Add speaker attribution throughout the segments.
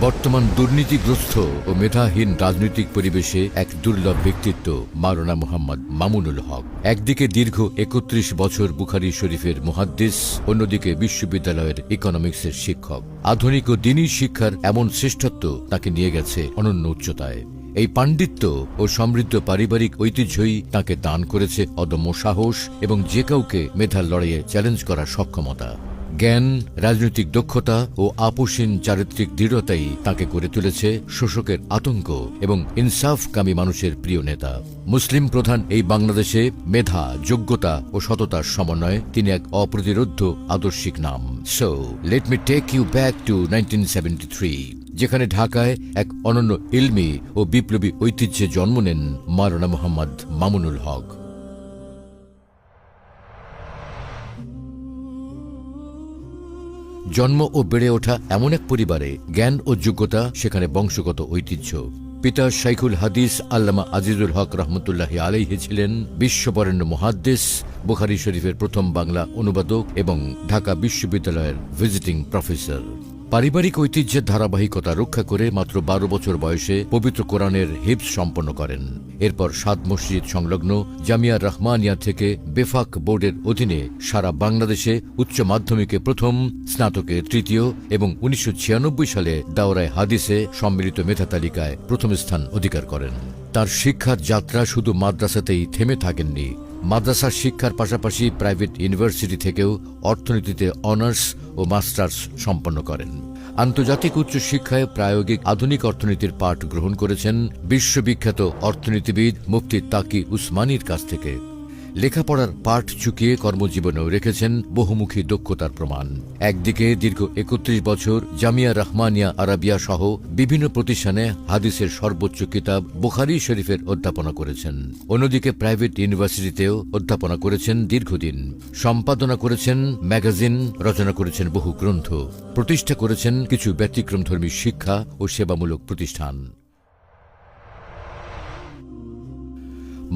Speaker 1: বর্তমান দুর্নীতিগ্রস্ত ও মেধাহীন রাজনৈতিক পরিবেশে এক দুর্লভ ব্যক্তিত্ব মাওলানা মুহাম্মদ মামুনুল হক। একদিকে দীর্ঘ ৩১ বছর বুখারী শরীফের মুহাদ্দিস, অন্যদিকে বিশ্ববিদ্যালয়ের ইকোনমিক্সের শিক্ষক। আধুনিক ও দ্বীনি শিক্ষার এমন শ্রেষ্ঠত্ব তাকে নিয়ে গেছে অনন্য উচ্চতায়। এই পাণ্ডিত্য ও সমৃদ্ধ পারিবারিক ঐতিহ্যই তাকে দান করেছে অদম্য সাহস এবং যে কাউকে মেধার লড়াইয়ে চ্যালেঞ্জ করার সক্ষমতা। জ্ঞান, রাজনৈতিক দক্ষতা ও আপোষহীন চারিত্রিক দৃঢ়তাই তাকে করে তুলেছে শোষকের আতঙ্ক এবং ইনসাফকামী মানুষের প্রিয় নেতা। মুসলিম প্রধান এই বাংলাদেশে মেধা, যোগ্যতা ও সততার সমন্বয়ে তিনি এক অপ্রতিরোধ্য আদর্শিক নাম। So let me take you back to 1973, যেখানে ঢাকায় এক অনন্য ইলমি ও বিপ্লবী ঐতিহ্যে জন্ম নেন মাওলানা মুহাম্মদ মামুনুল হক। জন্ম ও বেড়ে ওঠা এমন এক পরিবারে জ্ঞান ও যোগ্যতা সেখানে বংশগত ঐতিহ্য। পিতা শাইখুল হাদিস আল্লামা আজিজুল হক রহমতুল্লাহি আলাইহি ছিলেন বিশ্ববরেণ্য মুহাদ্দিস, বুখারী শরীফের প্রথম বাংলা অনুবাদক এবং ঢাকা বিশ্ববিদ্যালয়ের ভিজিটিং প্রফেসর। পারিবারিক ঐতিহ্যের ধারাবাহিকতা রক্ষা করে মাত্র ১২ বছর বয়সে পবিত্র কোরআনের হিফজ সম্পন্ন করেন। এরপর ৭ মসজিদ সংলগ্ন জামিয়া রহমানিয়া থেকে বেফাক বোর্ডের অধীনে সারা বাংলাদেশে উচ্চ মাধ্যমিকে প্রথম, স্নাতকে তৃতীয় এবং ১৯৯৬ সালে দাওরায়ে হাদিসে সম্মিলিত মেধা তালিকায় প্রথম স্থান অধিকার করেন। তার শিক্ষার যাত্রা শুধু মাদ্রাসাতেই থেমে থাকেননি। মাদ্রাসার শিক্ষার পাশাপাশি প্রাইভেট ইউনিভার্সিটি থেকেও অর্থনীতিতে অনার্স ও মাস্টার্স সম্পন্ন করেন। আন্তর্জাতিক উচ্চ শিক্ষায় প্রায়োগিক আধুনিক অর্থনীতির পাঠ গ্রহণ করেছেন বিশ্ববিখ্যাত অর্থনীতিবিদ মুফতি তাকি উসমানীর কাছ থেকে। লেখাপড়ার পাঠ চুকিয়ে কর্মজীবনেও রেখেছেন বহুমুখী দক্ষতার প্রমাণ। একদিকে দীর্ঘ ৩১ বছর জামিয়া রহমানিয়া আরাবিয়া সহ বিভিন্ন প্রতিষ্ঠানে হাদিসের সর্বোচ্চ কিতাব বুখারী শরীফের অধ্যাপনা করেছেন। অন্যদিকে প্রাইভেট ইউনিভার্সিটিতেও অধ্যাপনা করেছেন দীর্ঘদিন। সম্পাদনা করেছেন ম্যাগাজিন, রচনা করেছেন বহু গ্রন্থ, প্রতিষ্ঠা করেছেন কিছু ব্যতিক্রমধর্মী শিক্ষা ও সেবামূলক প্রতিষ্ঠান।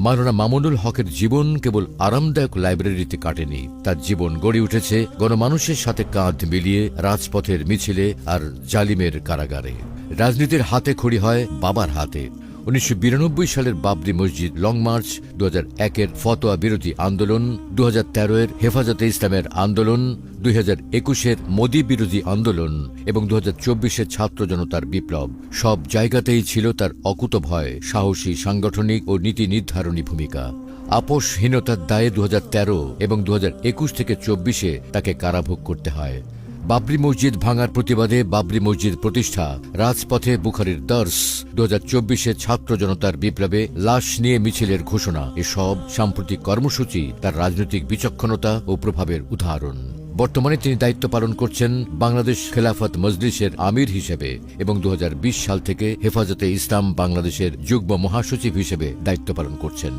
Speaker 1: মাওলানা মামুনুল হকের জীবন কেবল আরামদায়ক লাইব্রেরিতে কাটেনি। তার জীবন গড়ে উঠেছে গণমানুষের সাথে কাঁধ মিলিয়ে রাজপথের মিছিলে আর জালিমের কারাগারে। রাজনীতির হাতে খড়ি হয় বাবার হাতে। ১৯৯২ সালের বাবরি মসজিদ লং মার্চ, ২০০১-এর ফতোয়া বিরোধী আন্দোলন, ২০১৩-এর হেফাজতে ইসলামের আন্দোলন, ২০২১-এর মোদী বিরোধী আন্দোলন এবং ২০২৪-এর ছাত্র জনতার বিপ্লব, সব জায়গাতেই ছিল তার অকুতভয়, সাহসী সাংগঠনিক ও নীতি নির্ধারণী ভূমিকা। আপোষহীনতার দায়ে ২০১৩ এবং ২০২১ থেকে ২৪-এ তাকে কারাভোগ করতে হয়। বাবরি মসজিদ ভাঙার প্রতিবাদে বাবরি মসজিদ প্রতিষ্ঠা, রাজপথে বুখারীর দর্স, ২০২৪-এ ছাত্র জনতার বিপ্লবে লাশ নিয়ে মিছিলের ঘোষণা, এসব সাম্প্রতিক কর্মসূচি তার রাজনৈতিক বিচক্ষণতা ও প্রভাবের উদাহরণ। বর্তমানে তিনি দায়িত্ব পালন করছেন বাংলাদেশ খেলাফত মজলিসের আমির হিসেবে এবং ২০২০ সাল থেকে হেফাজতে ইসলাম বাংলাদেশের যুগ্ম মহাসচিব হিসেবে দায়িত্ব পালন করছেন।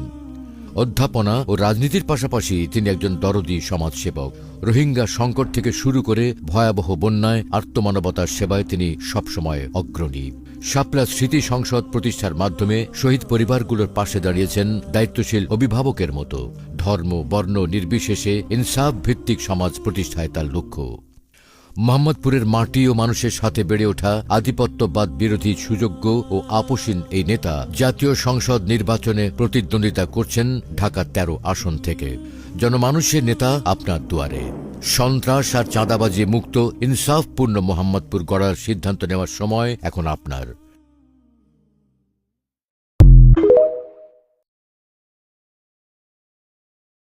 Speaker 1: অধ্যাপনা ও রাজনীতির পাশাপাশি তিনি একজন দরদী সমাজসেবক। রোহিঙ্গা সংকট থেকে শুরু করে ভয়াবহ বন্যায় আর্তমানবতার সেবায় তিনি সবসময় অগ্রণী। শাপলা স্মৃতি সংসদ প্রতিষ্ঠার মাধ্যমে শহীদ পরিবারগুলোর পাশে দাঁড়িয়েছেন দায়িত্বশীল অভিভাবকের মতো। ধর্ম, বর্ণ নির্বিশেষে ইনসাফ ভিত্তিক সমাজ প্রতিষ্ঠায় তার লক্ষ্য। মোহাম্মদপুরের মাটি ও মানুষের সাথে বেড়ে ওঠা আধিপত্যবাদ বিরোধী সুযোগ্য ও আপোষহীন এই নেতা জাতীয় সংসদ নির্বাচনে প্রতিদ্বন্দ্বিতা করছেন ঢাকা ১৩ আসন থেকে। জনমানুষের নেতা আপনার দুয়ারে। সন্ত্রাস আর চাঁদাবাজি মুক্ত ইনসাফপূর্ণ মোহাম্মদপুর গড়ার সিদ্ধান্ত নেওয়ার সময় এখন আপনার।